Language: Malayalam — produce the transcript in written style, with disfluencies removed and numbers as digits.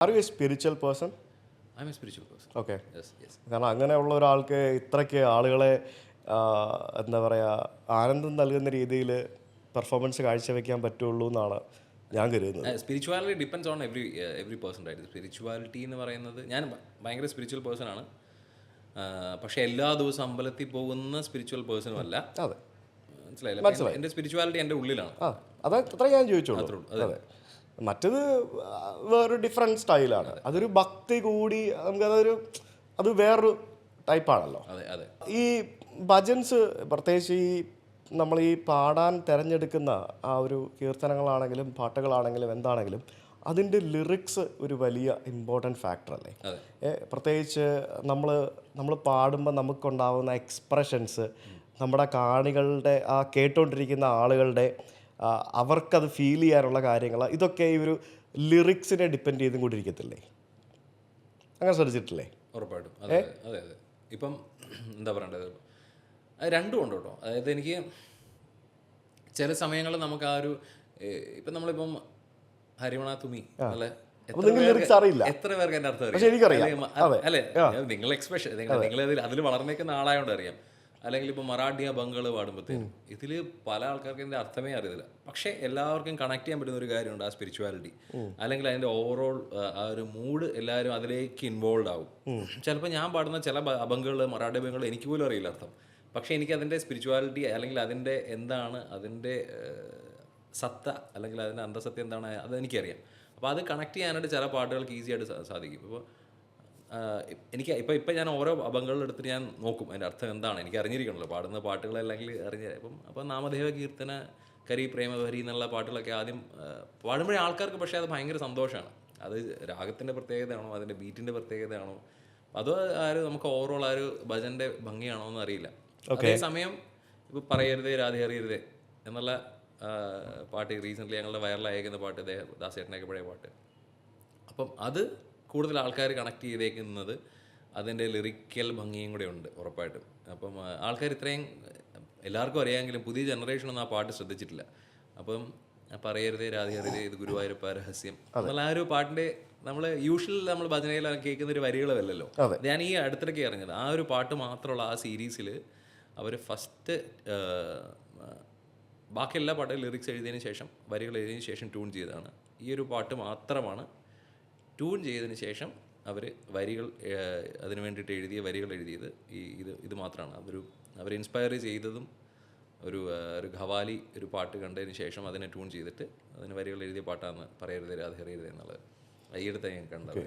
Are you A spiritual person? I M A spiritual person. Okay. Yes yes. കാരണം അങ്ങനെയുള്ള ഒരാൾക്ക് ഇത്രയ്ക്ക് ആളുകളെ എന്താ പറയുക, ആനന്ദം നൽകുന്ന രീതിയിൽ പെർഫോമൻസ് കാഴ്ചവെക്കാൻ പറ്റുള്ളൂ എന്നാണ് ഞാൻ കരുതുന്നത്. Spirituality depends on every person ആയിട്ട്. സ്പിരിച്വാലിറ്റി എന്ന് പറയുന്നത്, ഞാൻ ഭയങ്കര സ്പിരിച്വൽ പേഴ്സൺ ആണ്. പക്ഷേ എല്ലാ ദിവസവും അമ്പലത്തിൽ പോകുന്ന സ്പിരിച്വൽ പേഴ്സണും അല്ല. അതെ, മനസ്സിലായില്ല. എൻ്റെ സ്പിരിച്വാലിറ്റി എൻ്റെ ഉള്ളിലാണ്. അത് അത്ര ഞാൻ ചോദിച്ചോളൂ. അതെ, മറ്റത് വേറൊരു ഡിഫറെൻറ്റ് സ്റ്റൈലാണ്. അതൊരു ഭക്തി കൂടി അത് വേറൊരു ടൈപ്പാണല്ലോ. അതെ അതെ. ഈ ഭജൻസ് പ്രത്യേകിച്ച് നമ്മൾ ഈ പാടാൻ തിരഞ്ഞെടുക്കുന്ന ആ ഒരു കീർത്തനങ്ങളാണെങ്കിലും പാട്ടുകളാണെങ്കിലും എന്താണെങ്കിലും അതിൻ്റെ ലിറിക്സ് ഒരു വലിയ ഇമ്പോർട്ടൻറ്റ് ഫാക്ടറല്ലേ. പ്രത്യേകിച്ച് നമ്മൾ പാടുമ്പോൾ നമുക്കുണ്ടാവുന്ന എക്സ്പ്രഷൻസ്, നമ്മുടെ കാണികളുടെ ആ കേട്ടുകൊണ്ടിരിക്കുന്ന ആളുകളുടെ അവർക്കത് ഫീൽ ചെയ്യാനുള്ള കാര്യങ്ങൾ, ഇതൊക്കെ ഈ ഒരു ലിറിക്സിനെ ഡിപ്പെൻഡ് ചെയ്തും കൊണ്ടിരിക്കത്തില്ലേ? അങ്ങനെ ശ്രദ്ധിച്ചിട്ടില്ലേ? ഉറപ്പായിട്ടും. അതെ അതെ അതെ. ഇപ്പം എന്താ പറയേണ്ടത്, അത് രണ്ടും ഉണ്ട് കേട്ടോ. അതായത് എനിക്ക് ചില സമയങ്ങളിൽ നമുക്ക് ആ ഒരു ഇപ്പം നമ്മളിപ്പം ഹരിമണ തുമി അല്ലെ, എത്ര പേർക്ക് എൻ്റെ അർത്ഥം അറിയാം അല്ലേ? നിങ്ങൾ എക്സ്പ്രഷൻ നിങ്ങൾ അതിൽ വളർന്നേക്കുന്ന ആളായതുകൊണ്ട് അറിയാം. അല്ലെങ്കിൽ ഇപ്പോൾ മറാഠിയ ബംഗാള് പാടുമ്പോഴത്തേനും ഇതിൽ പല ആൾക്കാർക്ക് ഇതിൻ്റെ അർത്ഥമേ അറിയത്തില്ല. പക്ഷേ എല്ലാവർക്കും കണക്ട് ചെയ്യാൻ പറ്റുന്ന ഒരു കാര്യമുണ്ട്, ആ സ്പിരിച്വാലിറ്റി അല്ലെങ്കിൽ അതിൻ്റെ ഓവറോൾ ആ ഒരു മൂഡ്, എല്ലാവരും അതിലേക്ക് ഇൻവോൾവ് ആവും. ചിലപ്പോൾ ഞാൻ പാടുന്ന ചില അബംഗുകൾ, മറാഠി ബംഗാൾ എനിക്ക് പോലും അറിയില്ല അർത്ഥം. പക്ഷേ എനിക്ക് അതിൻ്റെ സ്പിരിച്വാലിറ്റി അല്ലെങ്കിൽ അതിൻ്റെ എന്താണ്, അതിൻ്റെ സത്ത അല്ലെങ്കിൽ അതിൻ്റെ അന്തസത്യം എന്താണ്, അതെനിക്കറിയാം. അപ്പോൾ അത് കണക്ട് ചെയ്യാനായിട്ട് ചില പാട്ടുകൾക്ക് ഈസി ആയിട്ട് സാധിക്കും. ഇപ്പോൾ എനിക്ക് ഇപ്പം ഞാൻ ഓരോ അബംഗുകളിലെടുത്തിട്ട് ഞാൻ നോക്കും അതിൻ്റെ അർത്ഥം എന്താണ്, എനിക്ക് അറിഞ്ഞിരിക്കണമല്ലോ പാടുന്ന പാട്ടുകളല്ലെങ്കിൽ അപ്പോൾ നാമദേവ കീർത്തന കരി പ്രേമഭരി എന്നുള്ള പാട്ടുകളൊക്കെ ആദ്യം പാടുമ്പോഴേ ആൾക്കാർക്ക് പക്ഷേ അത് ഭയങ്കര സന്തോഷമാണ്. അത് രാഗത്തിൻ്റെ പ്രത്യേകതയാണോ, അതിൻ്റെ ബീറ്റിൻ്റെ പ്രത്യേകതയാണോ, അതോ നമുക്ക് ഓവറോൾ ആ ഒരു ഭജൻ്റെ ഭംഗിയാണോ എന്ന് അറിയില്ല. അതേസമയം ഇപ്പോൾ പറയരുതേ രാധേ അറിയരുതേ എന്നുള്ള പാട്ട് റീസെൻ്റ്ലി ഞങ്ങളുടെ വൈറലായിരിക്കുന്ന പാട്ട്, ദാസേട്ടനൊക്കെ പഴയ പാട്ട്. അപ്പം അത് കൂടുതൽ ആൾക്കാർ കണക്ട് ചെയ്തേക്കുന്നത് അതിൻ്റെ ലിറിക്കൽ ഭംഗിയും കൂടെ ഉണ്ട് ഉറപ്പായിട്ടും. അപ്പം ആൾക്കാർ ഇത്രയും എല്ലാവർക്കും അറിയാമെങ്കിലും പുതിയ ജനറേഷനൊന്നും ആ പാട്ട് ശ്രദ്ധിച്ചിട്ടില്ല. അപ്പം പറയരുതേ രാധേ അറിയരുതേ ഇത് ഗുരുവായൂരപ്പ രഹസ്യം എന്നുള്ള ആ ഒരു പാട്ടിൻ്റെ നമ്മൾ നമ്മൾ ഭജനയിൽ കേൾക്കുന്ന ഒരു വരികളല്ലല്ലോ. ഞാൻ ഈ അടുത്തിടയ്ക്ക് അറിഞ്ഞത് ആ ഒരു പാട്ട് മാത്രമുള്ള ആ സീരീസിൽ അവർ ഫസ്റ്റ് ബാക്കി എല്ലാ പാട്ടും ലിറിക്സ് എഴുതിയതിന് ശേഷം, വരികൾ എഴുതിയതിന് ശേഷം ട്യൂൺ ചെയ്തതാണ്. ഈ ഒരു പാട്ട് മാത്രമാണ് ട്യൂൺ ചെയ്തതിന് ശേഷം അവർ വരികൾ അതിന് വേണ്ടിയിട്ട് എഴുതിയ വരികൾ എഴുതിയത്. ഇത് മാത്രമാണ് അവർ ഇൻസ്പയർ ചെയ്തതും. ഒരു ഖവാലി ഒരു പാട്ട് കണ്ടതിന് ശേഷം അതിനെ ട്യൂൺ ചെയ്തിട്ട് അതിന് വരികൾ എഴുതിയ പാട്ടാണ് പറയരുതേ രാധേ അറിയരുതേ എന്നുള്ളത്. ഈയിടത്തെ ഞാൻ കണ്ടത്.